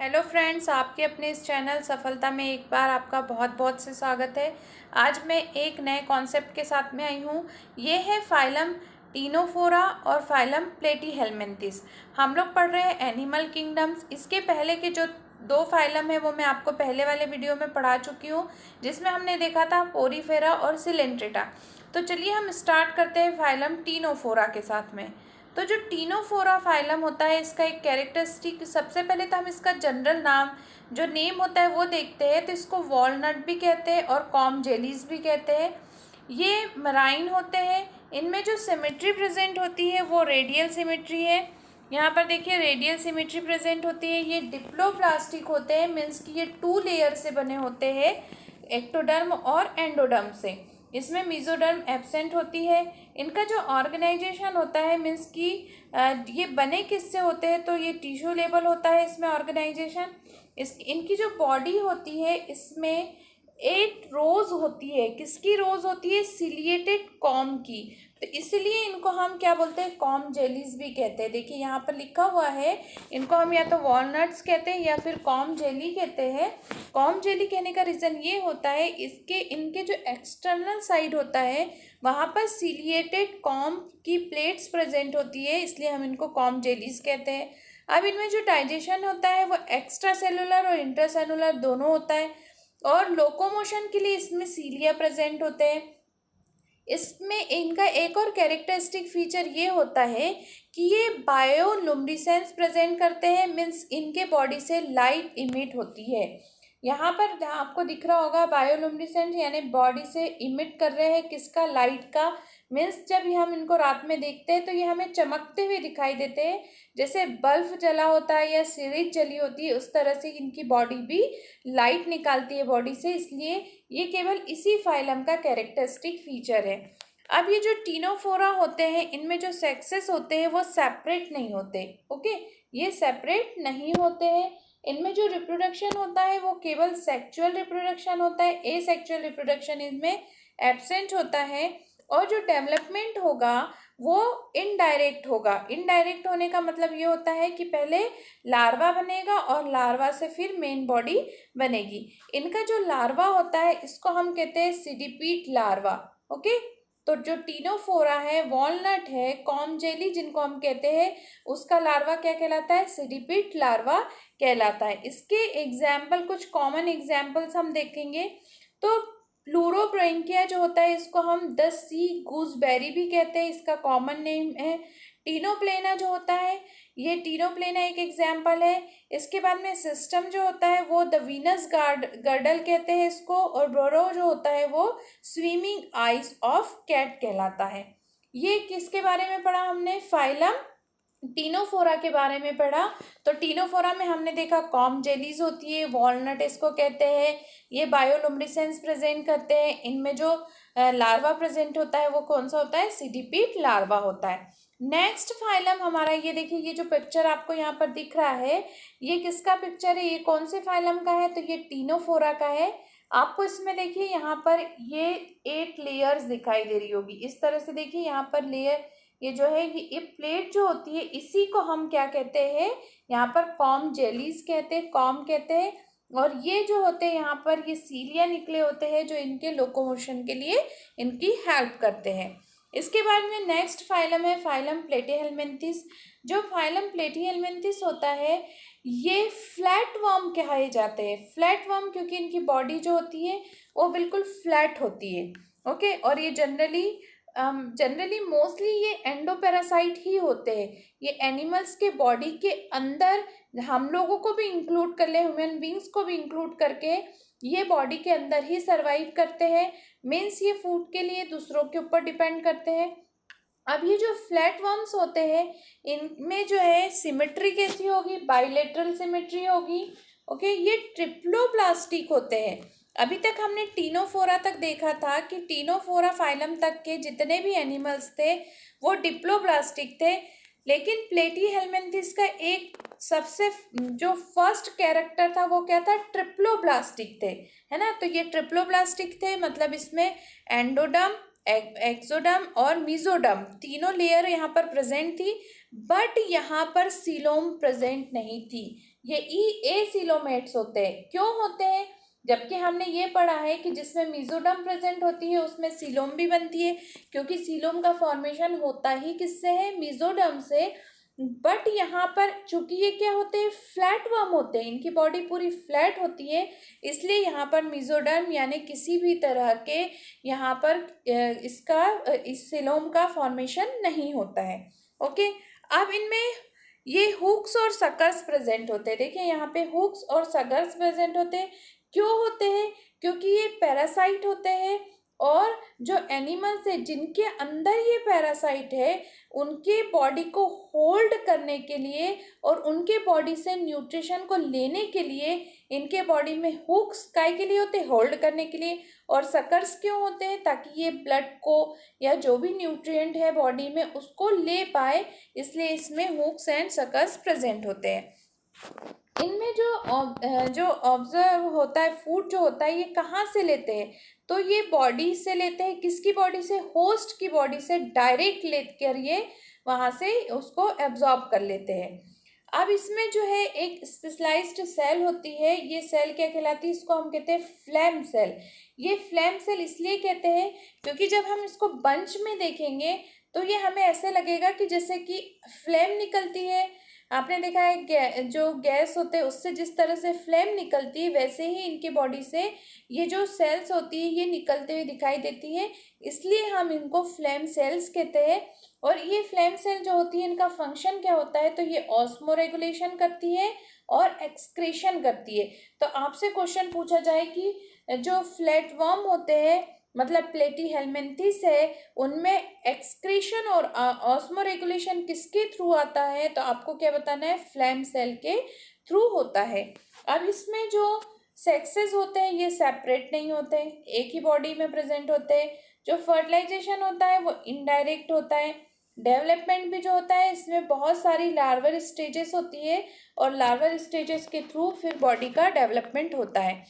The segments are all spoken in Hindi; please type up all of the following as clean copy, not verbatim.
हेलो फ्रेंड्स, आपके अपने इस चैनल सफलता में एक बार आपका बहुत बहुत से स्वागत है। आज मैं एक नए कॉन्सेप्ट के साथ में आई हूँ। ये है फाइलम टीनोफोरा और फाइलम प्लेटीहेलमिन्थिस। हम लोग पढ़ रहे हैं एनिमल किंगडम्स। इसके पहले के जो दो फाइलम है वो मैं आपको पहले वाले वीडियो में पढ़ा चुकी हूँ, जिसमें हमने देखा था पोरीफेरा और सिलेंट्रेटा। तो चलिए हम स्टार्ट करते हैं फाइलम टीनोफोरा के साथ में। तो जो टीनोफोरा फाइलम होता है, इसका एक कैरेक्टरिस्टिक, सबसे पहले तो हम इसका जनरल नाम जो नेम होता है वो देखते हैं। तो इसको वॉलनट भी कहते हैं और कॉम जेलीज भी कहते हैं। ये मराइन होते हैं। इनमें जो सिमेट्री प्रेजेंट होती है वो रेडियल सिमेट्री है। यहाँ पर देखिए रेडियल सिमेट्री प्रेजेंट होती है। ये डिप्लोप्लास्टिक होते हैं, मीन्स कि ये 2 लेयर से बने होते हैं, एक्टोडर्म और एंडोडर्म से। इसमें मेसोडर्म एब्सेंट होती है। इनका जो ऑर्गेनाइजेशन होता है, मीन्स कि ये बने किससे होते हैं, तो ये टिश्यू लेवल होता है इसमें ऑर्गेनाइजेशन। इनकी जो बॉडी होती है इसमें 8 रोज होती है। किसकी रोज होती है? सिलिएटेड कॉम की। तो इसलिए इनको हम क्या बोलते हैं? कॉम जेलीज भी कहते हैं। देखिए यहाँ पर लिखा हुआ है, इनको हम या तो वॉलनट्स कहते हैं या फिर कॉम जेली कहते हैं। कॉम जेली कहने का रीज़न ये होता है, इनके जो एक्सटर्नल साइड होता है वहाँ पर सिलिएटेड कॉम की प्लेट्स प्रेजेंट होती है, इसलिए हम इनको कॉम जेलीज कहते हैं। अब इनमें जो डाइजेशन होता है वो एक्स्ट्रा सेलुलर और इंट्रासेलुलर दोनों होता है, और लोकोमोशन के लिए इसमें सीलिया प्रेजेंट होते हैं। इसमें इनका एक और कैरेक्टरिस्टिक फीचर ये होता है कि ये बायोलुमिनेसेंस प्रेजेंट करते हैं, मीन्स इनके बॉडी से लाइट इमिट होती है। यहाँ पर आपको दिख रहा होगा बायोलुमिनेसेंट, यानी बॉडी से इमिट कर रहे हैं किसका? लाइट का। मीन्स जब हम इनको रात में देखते हैं तो ये हमें चमकते हुए दिखाई देते हैं, जैसे बल्ब जला होता है या सिरिंज जली होती है, उस तरह से इनकी बॉडी भी लाइट निकालती है बॉडी से, इसलिए ये केवल इसी फाइलम का कैरेक्टरिस्टिक फीचर है। अब ये जो टीनोफोरा होते हैं, इनमें जो सेक्सेस होते हैं वो सेपरेट नहीं होते। ओके, ये सेपरेट नहीं होते हैं। इनमें जो रिप्रोडक्शन होता है वो केवल सेक्सुअल रिप्रोडक्शन होता है। एसेक्सुअल रिप्रोडक्शन इनमें एब्सेंट होता है, और जो डेवलपमेंट होगा वो इनडायरेक्ट होगा। इनडायरेक्ट होने का मतलब ये होता है कि पहले लार्वा बनेगा और लार्वा से फिर मेन बॉडी बनेगी। इनका जो लार्वा होता है इसको हम कहते हैं सीडिपीड लार्वा। ओके, तो जो टीनोफोरा है, वॉलनट है, कॉम जेली जिनको हम कहते हैं, उसका लार्वा क्या कहलाता है? सीडिपीड लार्वा कहलाता है। इसके एग्जाम्पल, कुछ कॉमन एग्जाम्पल्स हम देखेंगे। तो प्लूरोब्रैंकिया जो होता है इसको हम द सी गूसबेरी भी कहते हैं, इसका कॉमन नेम है। टीनोप्लेना जो होता है, ये टीनोप्लेना एक एग्जाम्पल है। इसके बाद में सिस्टम जो होता है वो द वीनस गर्डल कहते हैं इसको, और बोरो जो होता है वो स्विमिंग आइज ऑफ कैट कहलाता है। ये किसके बारे में पढ़ा हमने? फाइलम टीनोफोरा के बारे में पढ़ा। तो टीनोफोरा में हमने देखा कॉम जेलीज होती है, वॉलनट इसको कहते हैं। ये बायोलुमिनेसेंस प्रेजेंट करते हैं। इनमें जो लार्वा प्रेजेंट होता है वो कौन सा होता है? सीडिपीड लार्वा होता है। नेक्स्ट फाइलम हमारा, ये देखिए, ये जो पिक्चर आपको यहाँ पर दिख रहा है ये किसका पिक्चर है? ये कौन से फाइलम का है? तो ये टीनोफोरा का है। आपको इसमें देखिए यहाँ पर ये 8 लेयर्स दिखाई दे रही होगी, इस तरह से देखिए यहाँ पर लेयर, ये जो है ये प्लेट जो होती है इसी को हम क्या कहते हैं? यहाँ पर कॉम जेलीज कहते हैं, कॉम कहते हैं। और ये जो होते हैं यहाँ पर ये सीलिया निकले होते हैं जो इनके लोकोमोशन के लिए इनकी हेल्प करते हैं। इसके बाद में नेक्स्ट फाइलम है फाइलम प्लेटीहेलमिन्थिस। जो फाइलम प्लेटीहेलमिन्थिस होता है ये फ्लैट वर्म कहे जाते हैं। फ्लैट वर्म क्योंकि इनकी बॉडी जो होती है वो बिल्कुल फ्लैट होती है। ओके, और ये जनरली मोस्टली ये एंडोपैरासाइट ही होते हैं। ये एनिमल्स के बॉडी के अंदर, हम लोगों को भी इंक्लूड कर ले, ह्यूमन बींग्स को भी इंक्लूड करके, ये बॉडी के अंदर ही सरवाइव करते हैं। मीन्स ये फूड के लिए दूसरों के ऊपर डिपेंड करते हैं। अब ये जो फ्लैट वर्म्स होते हैं इनमें जो है सिमेट्री कैसी होगी? बाइलेटरल सिमेट्री होगी। ओके, ये ट्रिप्लोप्लास्टिक होते हैं। अभी तक हमने टीनोफोरा तक देखा था कि टीनोफोरा फाइलम तक के जितने भी एनिमल्स थे वो डिप्लोप्लास्टिक थे, लेकिन प्लेटीहेलमिन्थिस का एक सबसे जो फर्स्ट कैरेक्टर था वो क्या था? ट्रिप्लोप्लास्टिक थे, है ना। तो ये ट्रिप्लोप्लास्टिक थे, मतलब इसमें एंडोडर्म, एक्सोडर्म और मेसोडर्म तीनों लेयर यहाँ पर प्रेजेंट थी, बट यहाँ पर सीलोम प्रेजेंट नहीं थी। ये एसिलोमेट्स होते हैं। क्यों होते हैं? जबकि हमने ये पढ़ा है कि जिसमें मेसोडर्म प्रेजेंट होती है उसमें सीलोम भी बनती है, क्योंकि सीलोम का फॉर्मेशन होता ही किससे है? मेसोडर्म से। बट यहाँ पर चूंकि ये क्या होते हैं? फ्लैट वर्म होते हैं, इनकी बॉडी पूरी फ्लैट होती है, इसलिए यहाँ पर मेसोडर्म यानी किसी भी तरह के यहाँ पर इस सीलोम का फॉर्मेशन नहीं होता है। ओके, अब इनमें ये हुक्स और सकर्स प्रेजेंट होते हैं। देखिए यहाँ पे हुक्स और सकर्स प्रेजेंट होते हैं। क्यों होते हैं? क्योंकि ये पैरासाइट होते हैं, और जो एनिमल्स है जिनके अंदर ये पैरासाइट है उनके बॉडी को होल्ड करने के लिए और उनके बॉडी से न्यूट्रिशन को लेने के लिए इनके बॉडी में हुक्स काय के लिए होते हैं? होल्ड करने के लिए। और सकर्स क्यों होते हैं? ताकि ये ब्लड को या जो भी न्यूट्रिएंट है बॉडी में उसको ले पाए, इसलिए इसमें हुक्स एंड सकर्स प्रेजेंट होते हैं। इनमें जो ऑब्जर्व होता है, फूड जो होता है, ये कहाँ से लेते हैं? तो ये बॉडी से लेते हैं। किसकी बॉडी से? होस्ट की बॉडी से डायरेक्ट लेकर ये वहाँ से उसको एब्जॉर्ब कर लेते हैं। अब इसमें जो है एक स्पेशलाइज्ड सेल होती है, ये सेल क्या कहलाती है? इसको हम कहते हैं फ्लैम सेल। ये फ्लैम सेल इसलिए कहते हैं क्योंकि जब हम इसको बंच में देखेंगे तो ये हमें ऐसे लगेगा कि जैसे कि फ्लेम निकलती है। आपने देखा है जो गैस होते हैं उससे जिस तरह से फ्लेम निकलती है, वैसे ही इनके बॉडी से ये जो सेल्स होती है ये निकलते हुए दिखाई देती है, इसलिए हम इनको फ्लेम सेल्स कहते हैं। और ये फ्लेम सेल जो होती है इनका फंक्शन क्या होता है? तो ये ऑस्मो रेगुलेशन करती है और एक्सक्रीशन करती है। तो आपसे क्वेश्चन पूछा जाए कि जो फ्लैटवर्म होते हैं मतलब प्लेटीहेल्मिन्थेस है, उनमें एक्सक्रीशन और ऑस्मो रेगुलेशन किसके थ्रू आता है? तो आपको क्या बताना है? फ्लैम सेल के थ्रू होता है। अब इसमें जो सेक्सेस होते हैं ये सेपरेट नहीं होते हैं, एक ही बॉडी में प्रेजेंट होते हैं। जो फर्टिलाइजेशन होता है वो इनडायरेक्ट होता है। डेवलपमेंट भी जो होता है इसमें बहुत सारी लार्वल स्टेजेस होती है, और लार्वल स्टेजेस के थ्रू फिर बॉडी का डेवलपमेंट होता है।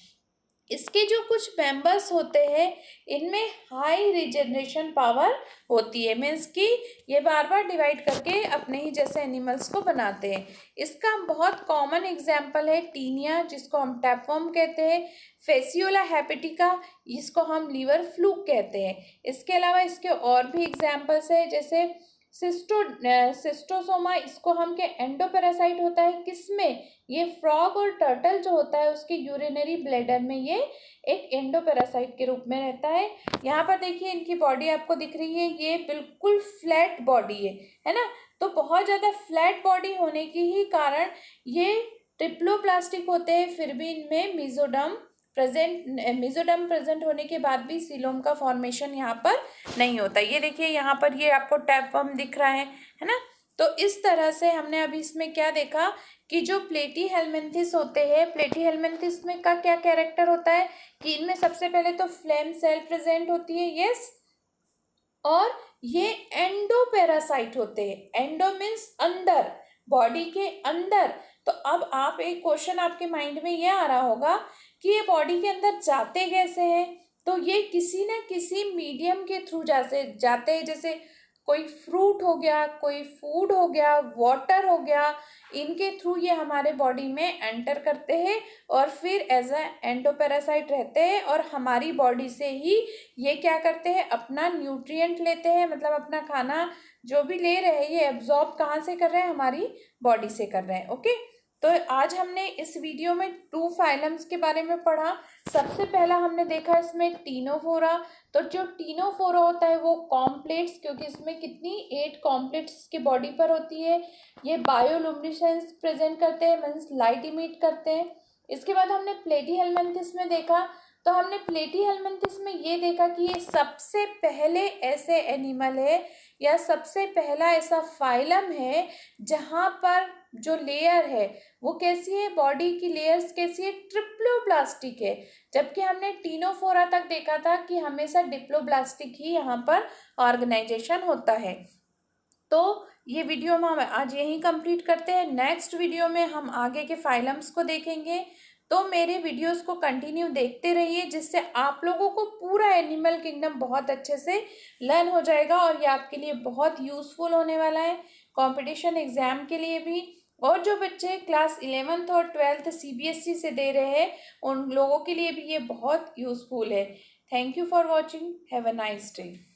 इसके जो कुछ मेंबर्स होते हैं इनमें हाई रिजेनरेशन पावर होती है, मीन्स कि ये बार बार डिवाइड करके अपने ही जैसे एनिमल्स को बनाते हैं। इसका बहुत कॉमन एग्जाम्पल है टीनिया, जिसको हम टैपवर्म कहते हैं, फेसियोला हेपेटिका, जिसको हम लीवर फ्लूक कहते हैं। इसके अलावा इसके और भी एग्जाम्पल्स है, जैसे सिस्टोसोमा, इसको हम के एंडोपैरासाइट होता है किसमें? ये फ्रॉग और टर्टल जो होता है उसके यूरिनरी ब्लैडर में ये एक एंडोपैरासाइट के रूप में रहता है। यहाँ पर देखिए इनकी बॉडी आपको दिख रही है, ये बिल्कुल फ्लैट बॉडी है ना। तो बहुत ज़्यादा फ्लैट बॉडी होने के ही कारण ये ट्रिप्लोप्लास्टिक होते हैं, फिर भी इनमें मेसोडर्म प्रेजेंट होने के बाद भी सीलोम का फॉर्मेशन यहाँ पर नहीं होता। ये देखिए यहाँ पर ये आपको टैपवर्म दिख रहा है ना। तो इस तरह से हमने अभी इसमें क्या देखा कि जो प्लेटीहेल्मिन्थेस होते हैं, प्लेटीहेल्मिन्थेस में का क्या कैरेक्टर होता है कि इनमें सबसे पहले तो फ्लेम सेल प्रेजेंट होती है, यस, और ये एंडोपैरासाइट होते हैं। एंडो मीन्स अंदर, बॉडी के अंदर। तो अब आप एक क्वेश्चन आपके माइंड में ये आ रहा होगा कि ये बॉडी के अंदर जाते कैसे हैं? तो ये किसी न किसी मीडियम के थ्रू जाते हैं, जैसे कोई फ्रूट हो गया, कोई फूड हो गया, वाटर हो गया, इनके थ्रू ये हमारे बॉडी में एंटर करते हैं और फिर एज अ एंडोपैरासाइट रहते हैं, और हमारी बॉडी से ही ये क्या करते हैं? अपना न्यूट्रिएंट लेते हैं, मतलब अपना खाना जो भी ले रहे हैं ये एब्जॉर्ब कहाँ से कर रहे हैं? हमारी बॉडी से कर रहे हैं। ओके, तो आज हमने इस वीडियो में 2 फाइलम्स के बारे में पढ़ा। सबसे पहला हमने देखा इसमें टीनोफोरा। तो जो टीनोफोरा होता है वो कॉम्प्लेट्स, क्योंकि इसमें कितनी 8 कॉम्प्लेट्स की बॉडी पर होती है, ये बायोलुमिनेसेंस प्रेजेंट करते हैं, मीन्स लाइट इमिट करते हैं। इसके बाद हमने प्लेटीहेल्मिन्थेस में देखा, तो हमने प्लेटीहेल्मिन्थेस में ये देखा कि ये सबसे पहले ऐसे एनिमल है या सबसे पहला ऐसा फाइलम है जहाँ पर जो लेयर है वो कैसी है? बॉडी की लेयर्स कैसी है? ट्रिप्लोप्लास्टिक है। जबकि हमने टीनोफोरा तक देखा था कि हमेशा डिप्लोब्लास्टिक ही यहाँ पर ऑर्गेनाइजेशन होता है। तो ये वीडियो हम आज यहीं कंप्लीट करते हैं। नेक्स्ट वीडियो में हम आगे के फाइलम्स को देखेंगे। तो मेरे वीडियोस को कंटिन्यू देखते रहिए, जिससे आप लोगों को पूरा एनिमल किंगडम बहुत अच्छे से लर्न हो जाएगा और ये आपके लिए बहुत यूज़फुल होने वाला है कंपटीशन एग्ज़ाम के लिए भी। और जो बच्चे क्लास 11th और 12th सीबीएसई से दे रहे हैं उन लोगों के लिए भी ये बहुत यूज़फुल है। Thank you for watching. Have a nice day.